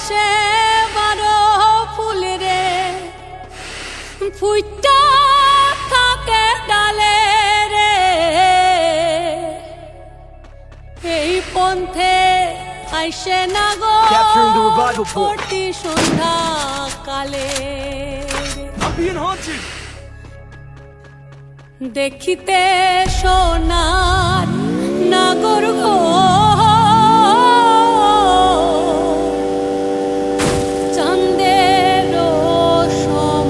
মাসে 12 ফুল রে ফুইটা থাকে ডালে রে এই পন্থে আইসে না গো প্রতি সন্ধ্যা কালে দেখিতে সোনার নাগর গো চাঁদের সম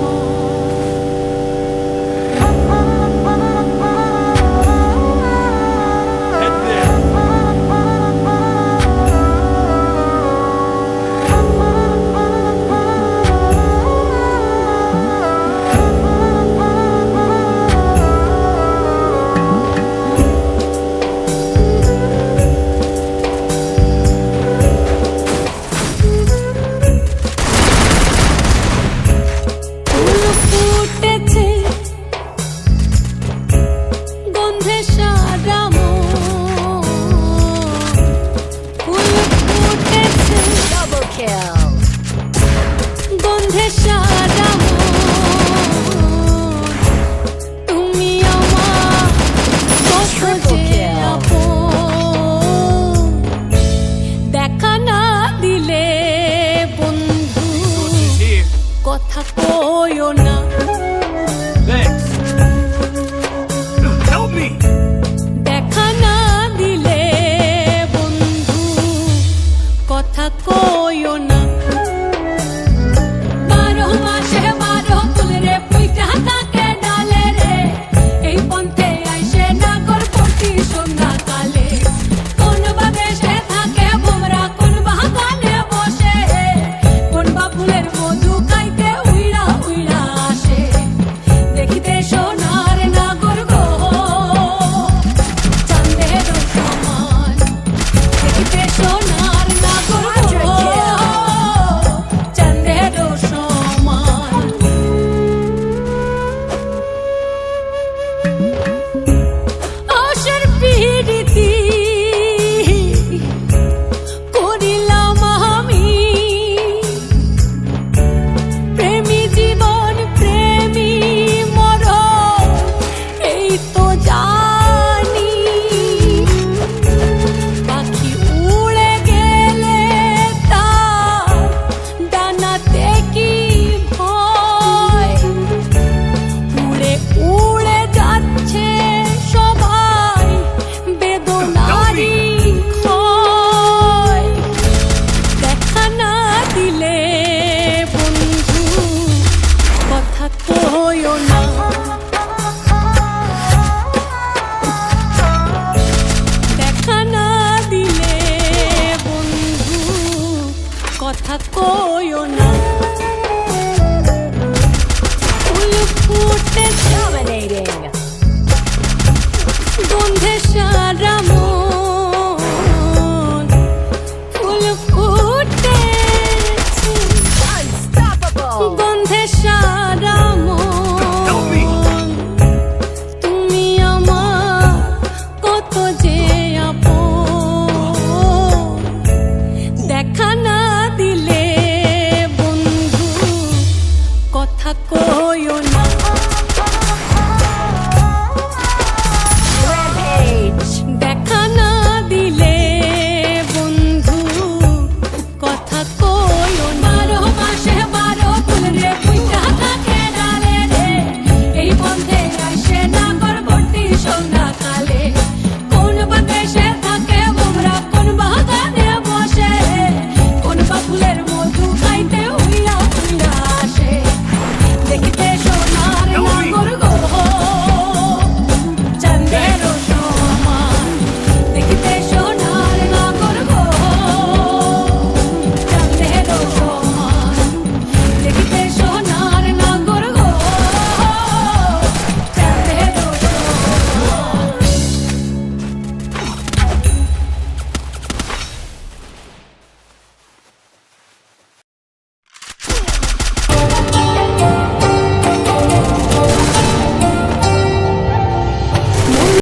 কথা কইও না দেখা না দিলে বন্ধু কথা কইও না 12 মাসে 12 ফুল রে ফুইটা থাকে ডালে রে এই পন্থে আইসে নাগর প্রতি সন্ধ্যা কালে কোন বা দেশে থাকে ভোমরা কোন বাগানে বসে কোন বা ফুলের মধু খাইতে উইড়া উইড়া আসে দেখিতে সোনার নাগর গো চাঁদের সমান দেখিতে সোনার নাগর গো চাঁদের সমান আশার পিড়িতি করিলাম আমি প্রেমী জীবন প্রেমী মরণ এই তো জানি পাখি উড়ে গেলে তার ডানাতে কি ভয় উড়ে উড়ে যাচ্ছে সবাই বেদনারি ক্ষয় দেখা না দিলে বন্ধু কথা কইও না দেখা না দিলে বন্ধু কথা কইও